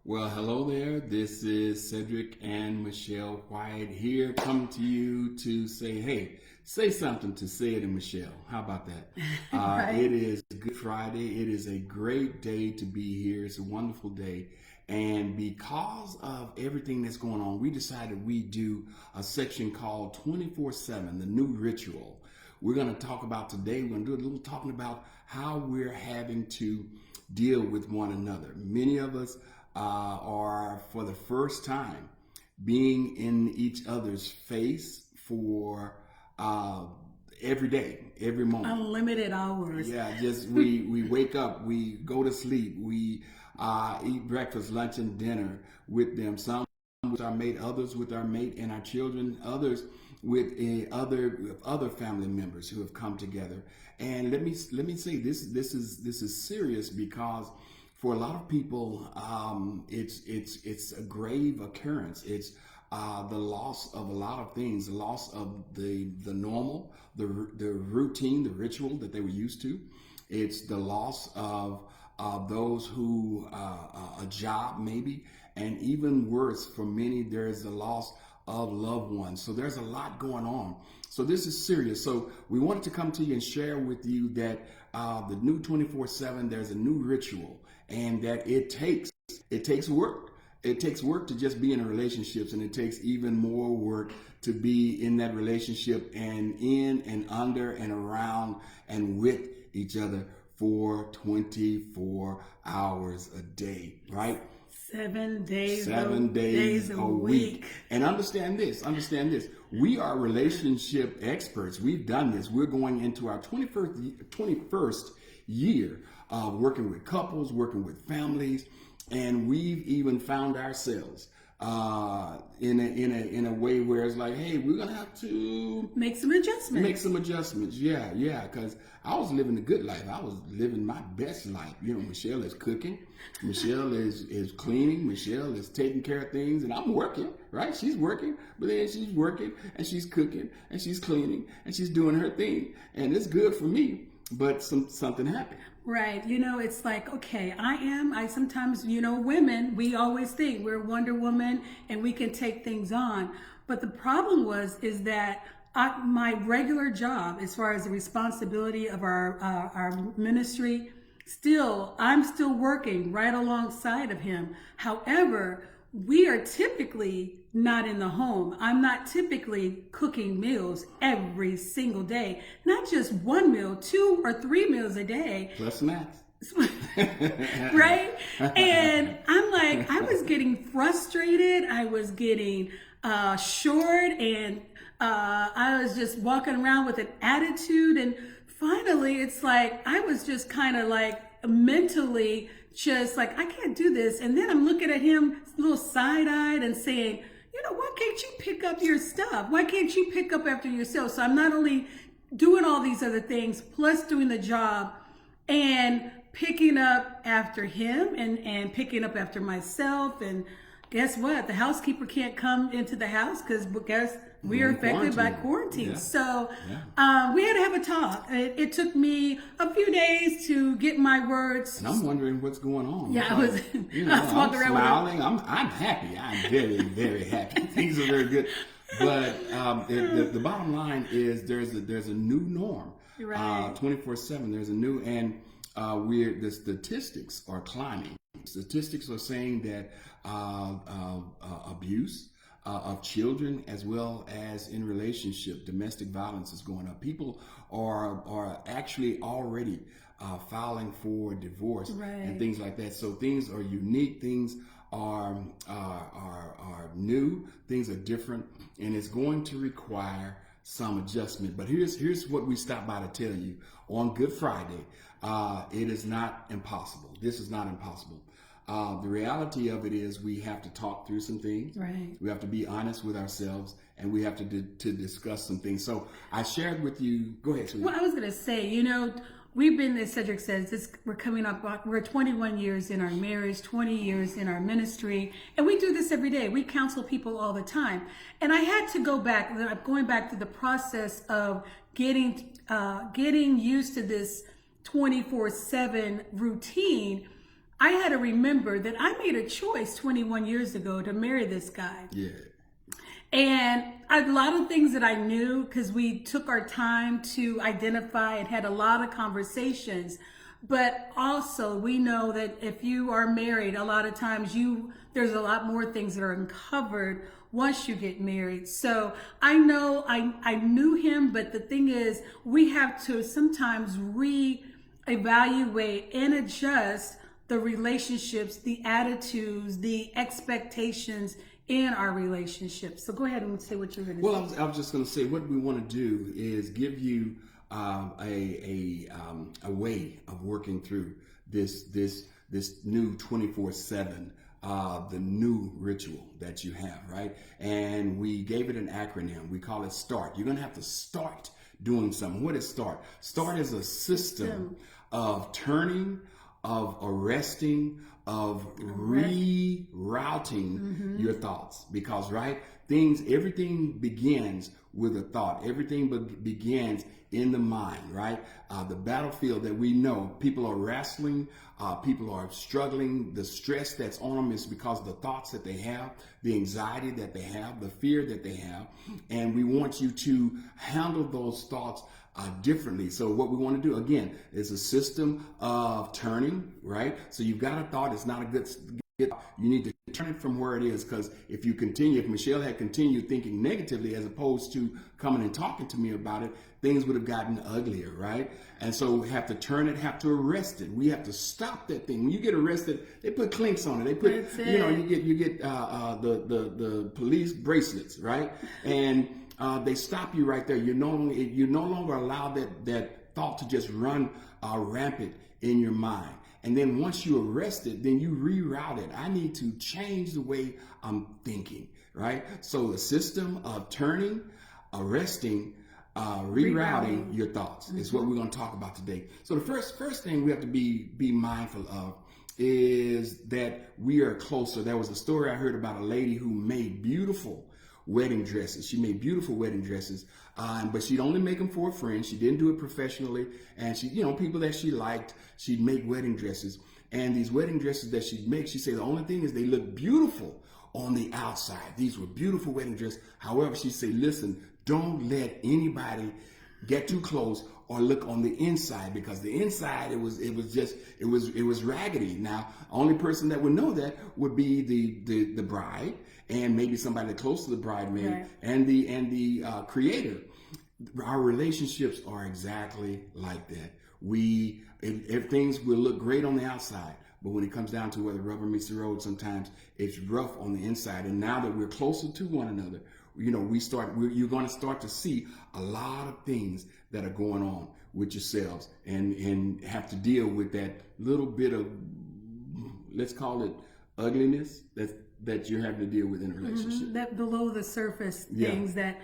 Well, hello there. This is Cedric and Michelle White here, coming to you to say, hey, say something to Ced and Michelle. How about that? Right. It is Good Friday. It is a great day to be here. It's a wonderful day. And because of everything that's going on, we decided we do a section called 24/7, the new ritual. We're going to talk about today, we're going to do a little talking about how we're having to deal with one another. Many of us are for the first time being in each other's face for every day, every moment. Unlimited hours. Yeah, just we wake up, we go to sleep, we eat breakfast, lunch, and dinner with them. Some with our mate, others with our mate and our children, others with other family members who have come together. And let me say this is serious because for a lot of people, it's a grave occurrence. It's the loss of a lot of things, the loss of the normal, the routine, the ritual that they were used to. It's the loss of those who a job maybe, and even worse for many, there's the loss of loved ones. So there's a lot going on. So this is serious. So we wanted to come to you and share with you that the new 24/7, there's a new ritual, and that it takes work. It takes work to just be in a relationships, and it takes even more work to be in that relationship and in and under and around and with each other for 24 hours a day, right? 7 days, 7 days a week. And understand this. We are relationship experts. We've done this. We're going into our 21st year working with couples, working with families, and we've even found ourselves in a way where it's like, hey, we're gonna have to make some adjustments. Yeah, because I was living the good life. I was living my best life. You know, Michelle is cooking, Michelle is cleaning, Michelle is taking care of things, and I'm working, right? She's working, but then she's working and she's cooking and she's cleaning and she's doing her thing, and it's good for me. But something happened. Right. You know, it's like, okay, I sometimes, women, we always think we're Wonder Woman and we can take things on. But the problem is that my regular job, as far as the responsibility of our ministry, I'm still working right alongside of him. However, we are typically not in the home. I'm not typically cooking meals every single day. Not just one meal, 2 or 3 meals a day. Plus snacks. Right? And I'm like, I was getting frustrated. I was getting short, and I was just walking around with an attitude. And finally, it's like, I was just kind of like mentally just like, I can't do this. And then I'm looking at him a little side-eyed and saying, why can't you pick up your stuff? Why can't you pick up after yourself? So I'm not only doing all these other things, plus doing the job and picking up after him and picking up after myself. And guess what? The housekeeper can't come into the house because we are affected by quarantine. Yeah. So we had to have a talk. It took me a few days to get my words. And I'm wondering what's going on. Yeah, I was walking around smiling. I'm happy. I'm very, very happy. Things are very good. But the bottom line is there's a new norm. Right. 24/7. There's a new, and the statistics are climbing. Statistics are saying that abuse of children, as well as in relationship, domestic violence is going up. People are actually already filing for divorce, right, and things like that. So things are unique. Things are new. Things are different, and it's going to require some adjustment. But here's what we stopped by to tell you on Good Friday. It is not impossible. This is not impossible. The reality of it is we have to talk through some things. Right. We have to be honest with ourselves, and we have to discuss some things. So I shared with you. Go ahead, sweetie. Well, I was going to say, we've been, as Cedric says, we're coming up, we're 21 years in our marriage, 20 years in our ministry, and we do this every day. We counsel people all the time. And I had to going back to the process of getting used to this 24/7 routine. I had to remember that I made a choice 21 years ago to marry this guy. Yeah. And a lot of things that I knew, because we took our time to identify and had a lot of conversations. But also we know that if you are married, a lot of times there's a lot more things that are uncovered once you get married. So I know I knew him, but the thing is, we have to sometimes reevaluate and adjust the relationships, the attitudes, the expectations in our relationships. So go ahead and say what you're going to say. Well, I was just going to say what we want to do is give you a way of working through this new 24/7, the new ritual that you have, right? And we gave it an acronym. We call it START. You're going to have to start doing something. What is START? START is a system of turning, of arresting, of rerouting your thoughts. Because, right, everything begins with a thought. Everything begins in the mind, right? The battlefield that we know, people are wrestling, people are struggling. The stress that's on them is because of the thoughts that they have, the anxiety that they have, the fear that they have. And we want you to handle those thoughts differently. So what we want to do, again, is a system of turning, right? So you've got a thought, it's not a good, you need to turn it from where it is, because if Michelle had continued thinking negatively as opposed to coming and talking to me about it, things would have gotten uglier, right? And so we have to turn it, have to arrest it. We have to stop that thing. When you get arrested, they put clinks on it. They put, you get the police bracelets, right? And they stop you right there. You no longer allow that thought to just run rampant in your mind. And then once you arrest it, then you reroute it. I need to change the way I'm thinking, right? So the system of turning, arresting, rerouting your thoughts is what we're going to talk about today. So the first thing we have to be mindful of is that we are closer. There was a story I heard about a lady who made beautiful wedding dresses. She made beautiful wedding dresses, but she'd only make them for a friend. She didn't do it professionally. And she, people that she liked, she'd make wedding dresses. And these wedding dresses that she'd make, she said the only thing is they look beautiful on the outside. These were beautiful wedding dresses. However, she said, listen, don't let anybody get too close or look on the inside, because the inside it was raggedy. Now, only person that would know that would be the bride, and maybe somebody close to the bridesmaid, right, and the creator. Our relationships are exactly like that. If things will look great on the outside, but when it comes down to where the rubber meets the road, sometimes it's rough on the inside. And now that we're closer to one another, you're going to start to see a lot of things that are going on with yourselves, and have to deal with that little bit of, let's call it ugliness that you're having to deal with in a relationship. That below the surface things that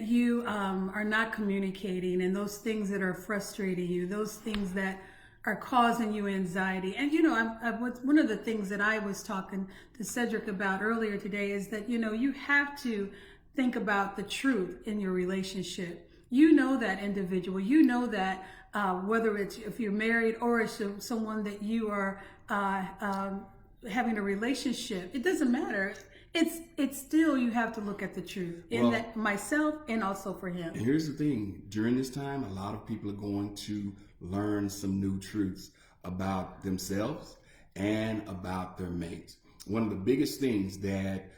you are not communicating, and those things that are frustrating you, those things that are causing you anxiety. And one of the things that I was talking to Cedric about earlier today is that you have to think about the truth in your relationship. That individual, that whether it's if you're married or it's someone that you are having a relationship, it doesn't matter. It's still, you have to look at the truth in that myself and also for him. And here's the thing: during this time, a lot of people are going to learn some new truths about themselves and about their mates. One of the biggest things that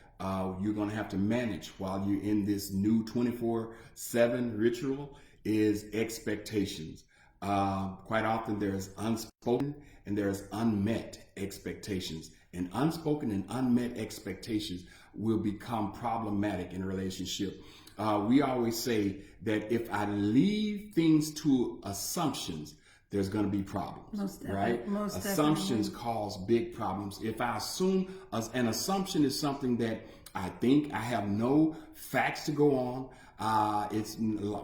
you're going to have to manage while you're in this new 24/7 ritual is expectations. Quite often there's unspoken and there's unmet expectations. And unspoken and unmet expectations will become problematic in a relationship. We always say that if I leave things to assumptions, there's going to be problems, right? Assumptions cause big problems. If I assume, an assumption is something that I think, I have no facts to go on. It's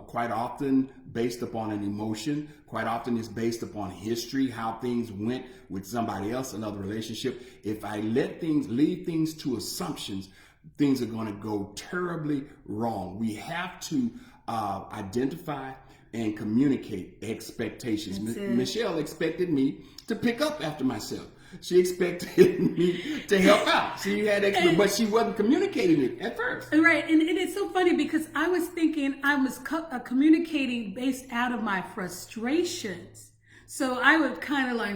quite often based upon an emotion. Quite often it's based upon history, how things went with somebody else, another relationship. If I leave things to assumptions, things are going to go terribly wrong. We have to identify and communicate expectations. Michelle expected me to pick up after myself. She expected me to help out. She had, but she wasn't communicating it at first. Right, and it's so funny because I was thinking I was communicating based out of my frustrations. So I would kind of like,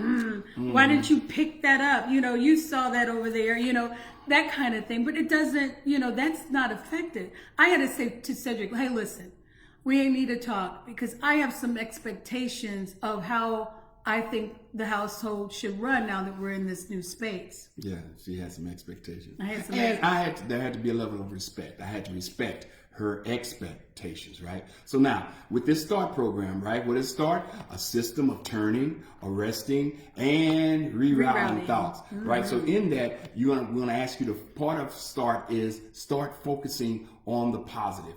why didn't you pick that up? You saw that over there, that kind of thing. But it doesn't, that's not effective. I had to say to Cedric, hey, listen, we need to talk because I have some expectations of how I think the household should run now that we're in this new space. Yeah, she had some expectations. There had to be a level of respect. I had to respect her expectations, right? So now, with this START program, right, what is START? A system of turning, arresting, and rerouting thoughts, right? So in that, we're going to ask you, the part of START is start focusing on the positive.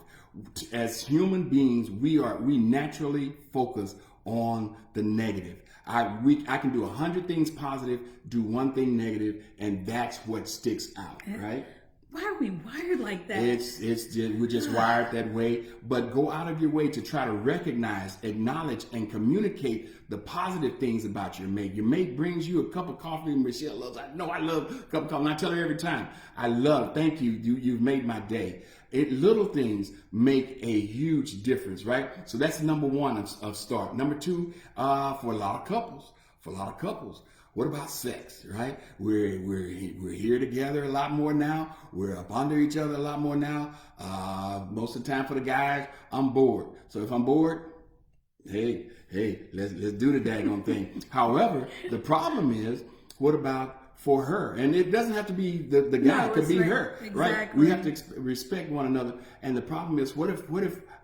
As human beings, we naturally focus on the negative. I can do 100 things positive, do one thing negative, and that's what sticks out, right? Why are we wired like that? We're just wired that way. But go out of your way to try to recognize, acknowledge, and communicate the positive things about your mate. Your mate brings you a cup of coffee. Michelle loves. I know I love a cup of coffee. And I tell her every time, I love. Thank you. You've made my day. Little things make a huge difference, right? So that's number one of START. Number two, for a lot of couples. What about sex, right? We're here together a lot more now. We're up under each other a lot more now. Most of the time for the guys, I'm bored. So if I'm bored, hey, let's do the daggone thing. However, the problem is, what about for her? And it doesn't have to be the guy. It could be her, right? We have to respect one another. And the problem is, what if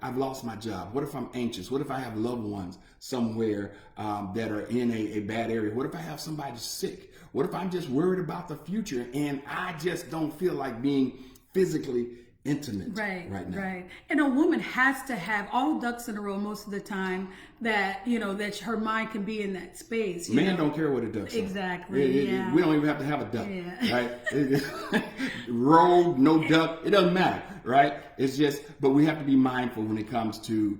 I've lost my job? What if I'm anxious? What if I have loved ones somewhere that are in a bad area? What if I have somebody sick? What if I'm just worried about the future and I just don't feel like being physically intimate right now? Right. And a woman has to have all ducks in a row most of the time that, that her mind can be in that space. Man don't care what a duck's exactly. Yeah. We don't even have to have a duck, right? Rogue, no duck, it doesn't matter, right? It's just, but we have to be mindful when it comes to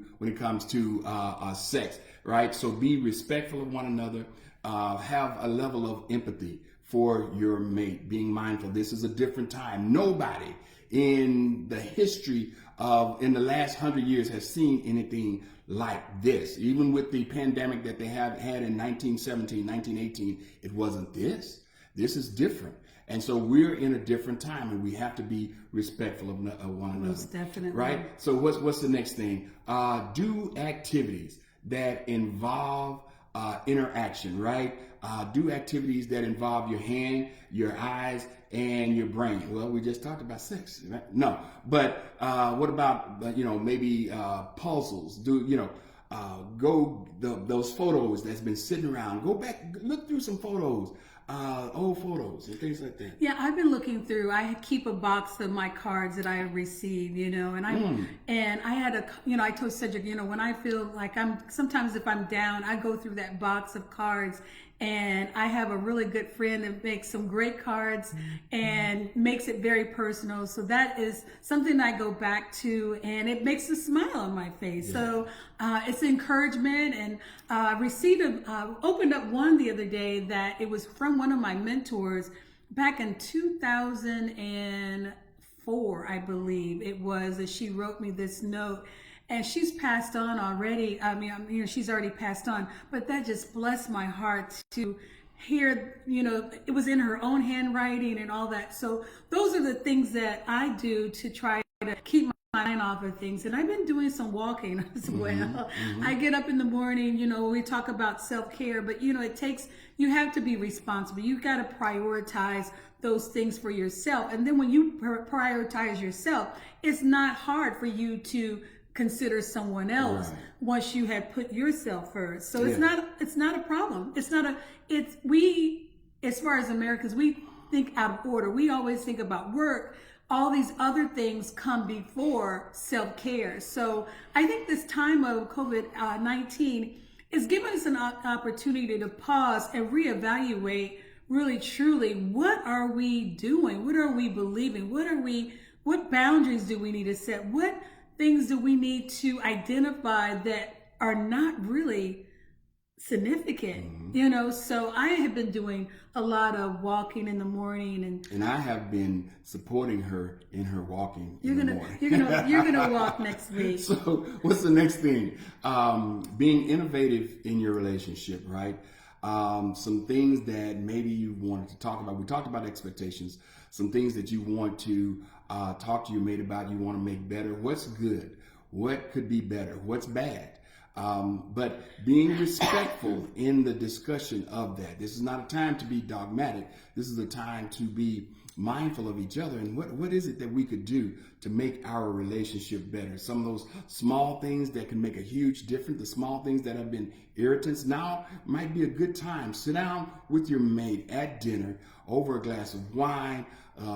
sex, right? So be respectful of one another, have a level of empathy for your mate, being mindful. This is a different time. Nobody in the history in the last 100 years has seen anything like this. Even with the pandemic that they have had in 1917, 1918, it wasn't this. This is different. And so we're in a different time, and we have to be respectful of one another. Most definitely. Right? So what's the next thing? Do activities that involve interaction, right? Do activities that involve your hand, your eyes, and your brain. Well, we just talked about sex, right? No, but what about maybe puzzles? Those photos that's been sitting around. Go back, look through some photos, old photos and things like that. Yeah, I've been looking through. I keep a box of my cards that I receive, and I had I told Cedric, when I feel like sometimes if I'm down, I go through that box of cards. And I have a really good friend that makes some great cards and makes it very personal. So that is something I go back to, and it makes a smile on my face. Yeah. So it's encouragement. And I opened up one the other day that it was from one of my mentors back in 2004, I believe it was, that she wrote me this note. And she's passed on already. I mean, she's already passed on. But that just blessed my heart to hear, it was in her own handwriting and all that. So those are the things that I do to try to keep my mind off of things. And I've been doing some walking as well. Mm-hmm. I get up in the morning, we talk about self-care, but you have to be responsible. You got to prioritize those things for yourself. And then when you prioritize yourself, it's not hard for you to consider someone else once you had put yourself first. So it's not a problem. We, as far as Americans, we think out of order. We always think about work. All these other things come before self-care. So I think this time of COVID-19 is giving us an opportunity to pause and reevaluate really truly, what are we doing? What are we believing? What boundaries do we need to set? What things do we need to identify that are not really significant, you know. So I have been doing a lot of walking in the morning, and I have been supporting her in her walking in the morning. You're gonna walk next week. So what's the next thing? Being innovative in your relationship, right? Some things that maybe you wanted to talk about. We talked about expectations. Some things that you want to talk to your mate about. You want to make better. What's good? What could be better? What's bad? But being respectful in the discussion of that. This is not a time to be dogmatic. This is a time to be mindful of each other and what is it that we could do to make our relationship better. Some of those small things that can make a huge difference, the small things that have been irritants, now might be a good time. Sit down with your mate at dinner over a glass of wine,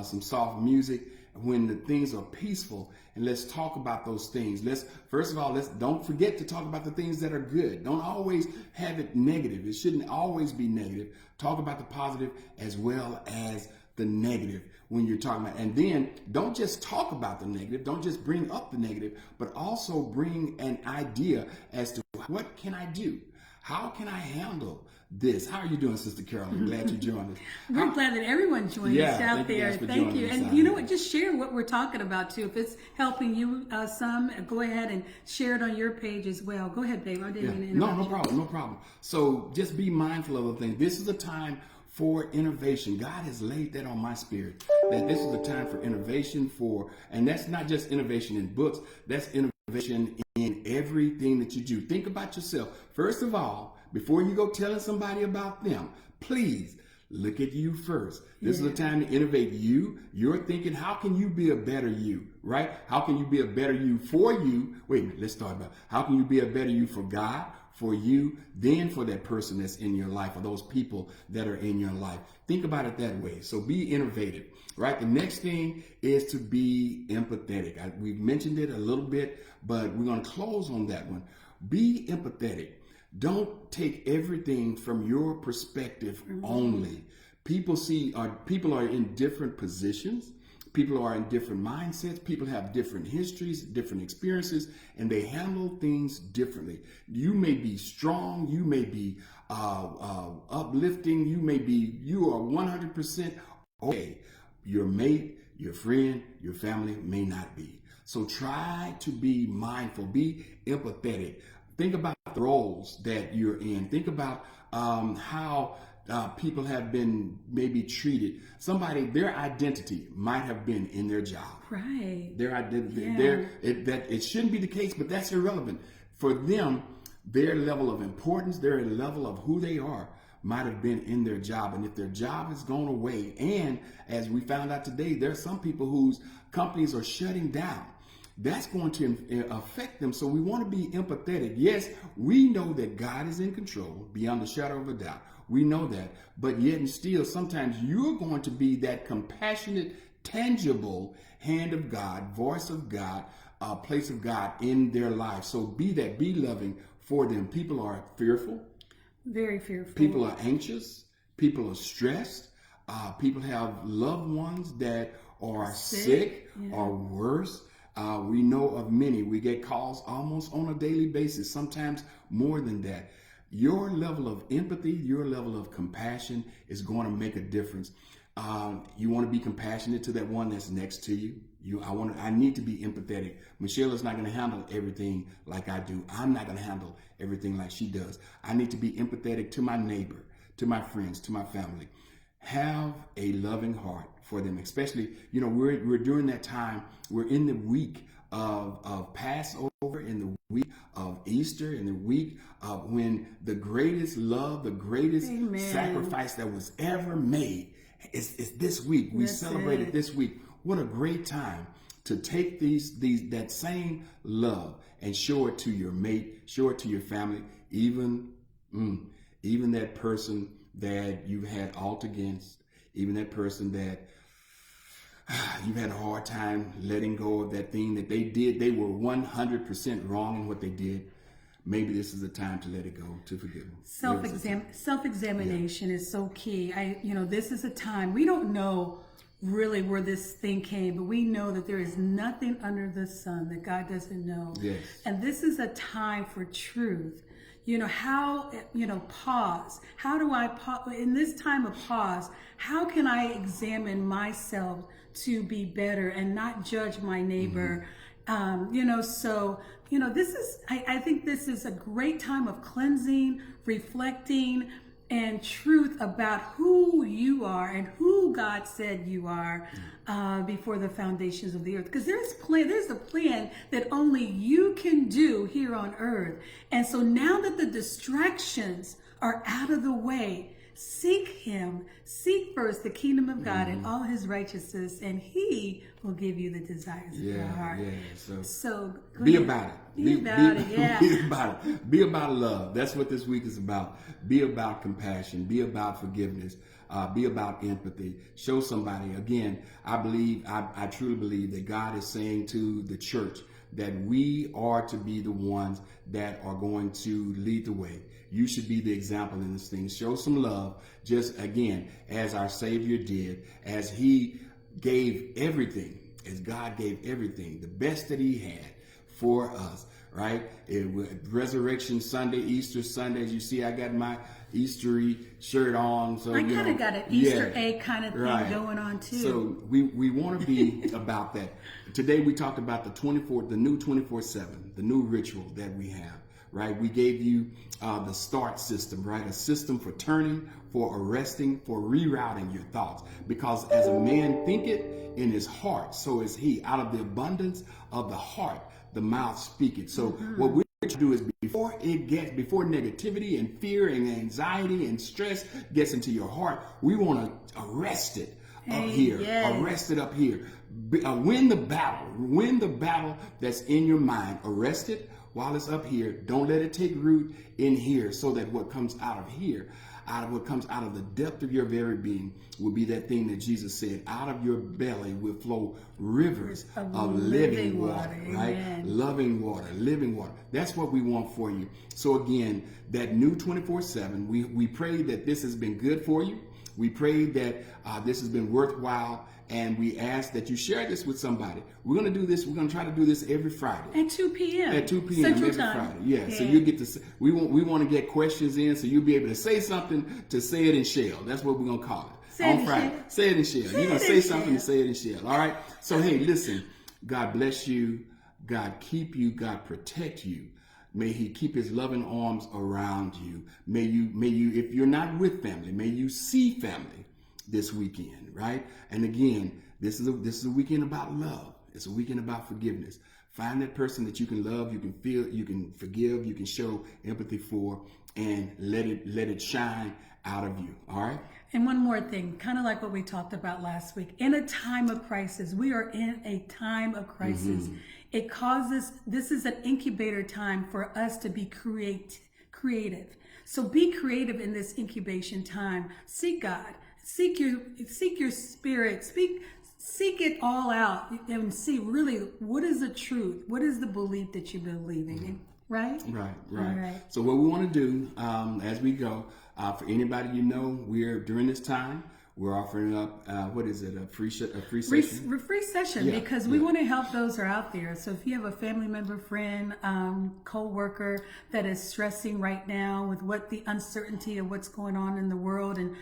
some soft music, when the things are peaceful, and let's talk about those things. First of all, don't forget to talk about the things that are good. Don't always have it negative. It shouldn't always be negative. Talk about the positive as well as the negative when you're talking about. And then don't just talk about the negative. Don't just bring up the negative, but also bring an idea as to what can I do? How can I handle this? How are you doing, Sister Carolyn? Glad you joined us. We're glad that everyone joined us out there. Thank you. And you know what? Just share what we're talking about too. If it's helping you some, go ahead and share it on your page as well. Go ahead, babe. I didn't mean to interrupt you. No problem. So just be mindful of the thing. This is a time for innovation. God has laid that on my spirit, that this is a time for innovation and that's not just innovation in books, that's innovation in everything that you do. Think about yourself. First of all, before you go telling somebody about them, please look at you first. This is a time to innovate you. You're thinking, how can you be a better you, right? How can you be a better you for you? Wait a minute, let's start about how can you be a better you for God, for you, then for that person that's in your life, or those people that are in your life. Think about it that way. So be innovative, right? The next thing is to be empathetic. We've mentioned it a little bit, but we're going to close on that one. Be empathetic. Don't take everything from your perspective only. People are in different positions. People are in different mindsets. People have different histories, different experiences, and they handle things differently. You may be strong. You may be uplifting. You are 100% okay. Your mate, your friend, your family may not be. So try to be mindful. Be empathetic. Think about the roles that you're in. Think about how people have been maybe treated. Their identity might have been in their job. Right. Their identity. It shouldn't be the case, but that's irrelevant. For them, their level of importance, their level of who they are might have been in their job. And if their job has gone away, and as we found out today, there are some people whose companies are shutting down. That's going to affect them. So we want to be empathetic. Yes, we know that God is in control beyond a shadow of a doubt. We know that. But yet and still, sometimes you're going to be that compassionate, tangible hand of God, voice of God, place of God in their life. So be that. Be loving for them. People are fearful. Very fearful. People are anxious. People are stressed. People have loved ones that are sick or worse. We know of many. We get calls almost on a daily basis, sometimes more than that. Your level of empathy, your level of compassion is going to make a difference. You want to be compassionate to that one that's next to you. I need to be empathetic. Michelle is not going to handle everything like I do. I'm not going to handle everything like she does. I need to be empathetic to my neighbor, to my friends, to my family. Have a loving heart for them, especially, we're during that time. We're in the week of Passover, in the week of Easter, in the week of when the greatest love, the greatest sacrifice that was ever made is this week. We celebrate it this week. What a great time to take that same love and show it to your mate, show it to your family, even that person that you've had alt against, even that person that you've had a hard time letting go of that thing that they did. They were 100% wrong in what they did. Maybe this is the time to let it go, to forgive them. Self-examination is so key. This is a time, we don't know really where this thing came, but we know that there is nothing under the sun that God doesn't know. Yes. And this is a time for truth. how, pause. How do I pause in this time of pause? How can I examine myself to be better and not judge my neighbor? This is, I think this is a great time of cleansing, reflecting, and truth about who you are and who God said you are before the foundations of the earth. Because there's a plan that only you can do here on earth. And so now that the distractions are out of the way, seek him. Seek first the kingdom of God and all his righteousness, and he will give you the desires of your heart. Yeah. So be about it. Be about it. Be about it. Be about love. That's what this week is about. Be about compassion. Be about forgiveness. Be about empathy. Show somebody. Again, I truly believe that God is saying to the church that we are to be the ones that are going to lead the way. You should be the example in this thing. Show some love, just again, as our Savior did, as he gave everything, as God gave everything, the best that he had for us, right? Resurrection Sunday, Easter Sunday, as you see, I got my Eastery shirt on. So I kind of got an Easter egg kind of thing going on too. So we want to be about that. Today we talked about the new 24/7, the new ritual that we have, right? We gave you the START system, right? A system for turning, for arresting, for rerouting your thoughts. Because as a man thinketh in his heart, so is he. Out of the abundance of the heart, the mouth speaketh. So what we do is before negativity and fear and anxiety and stress gets into your heart, we want to arrest it up here. Yes. Arrest it up here. Win the battle that's in your mind. Arrest it while it's up here. Don't let it take root in here, so that what comes out of here, what comes out of the depth of your very being, will be that thing that Jesus said, out of your belly will flow rivers of living water, right? Loving water, living water. That's what we want for you. So again, that new 24/7, we pray that this has been good for you. We pray that this has been worthwhile, and we ask that you share this with somebody. We're going to do this. We're going to try to do this every Friday at 2 p.m. At 2 p.m. Central every time. Friday. Yeah. So you get to. We want to get questions in, so you'll be able to say something to say it in shell. That's what we're going to call it on Friday. Say it in shell. You're going to say something to say it in shell. All right. So hey, listen. God bless you. God keep you. God protect you. May he keep his loving arms around you. May you, if you're not with family, may you see family this weekend, right? And again, this is a weekend about love. It's a weekend about forgiveness. Find that person that you can love, you can feel, you can forgive, you can show empathy for, and let it shine out of you. All right? And one more thing, kind of like what we talked about last week. In a time of crisis, we are in a time of crisis. This is an incubator time for us to be creative. So be creative in this incubation time. Seek God. Seek your spirit. Seek it all out and see really what is the truth. What is the belief that you're believing in? Right? Right. So what we want to do as we go, for anybody we're during this time, we're offering up what is it? A free session. Free session, because we want to help those who are out there. So if you have a family member, friend, co-worker that is stressing right now with what the uncertainty of what's going on in the world and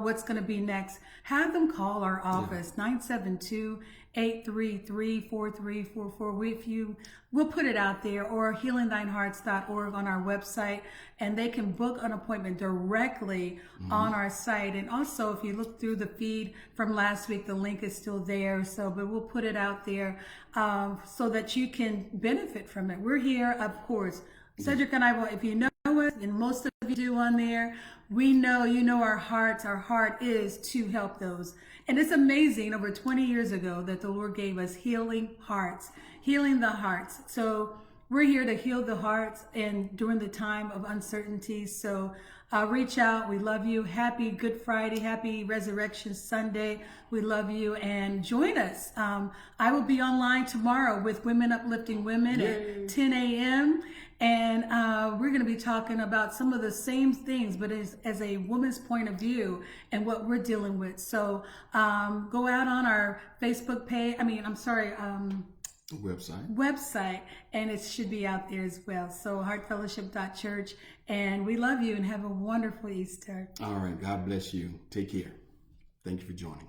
what's going to be next, have them call our office 972-833-4344. We'll put it out there, or healingthinehearts.org on our website, and they can book an appointment directly on our site. And also, if you look through the feed from last week, the link is still there. But we'll put it out there so that you can benefit from it. We're here, of course. Cedric and I, if you know us, and most of you do on there, we know our hearts. Our heart is to help those. And it's amazing, over 20 years ago, that the Lord gave us healing the hearts. So we're here to heal the hearts, and during the time of uncertainty. So reach out. We love you. Happy Good Friday. Happy Resurrection Sunday. We love you, and join us. I will be online tomorrow with Women Uplifting Women at 10 a.m. And we're going to be talking about some of the same things, but as a woman's point of view and what we're dealing with. So go out on our Facebook page. website, and it should be out there as well. So heartfellowship.church, and we love you and have a wonderful Easter. All right. God bless you. Take care. Thank you for joining.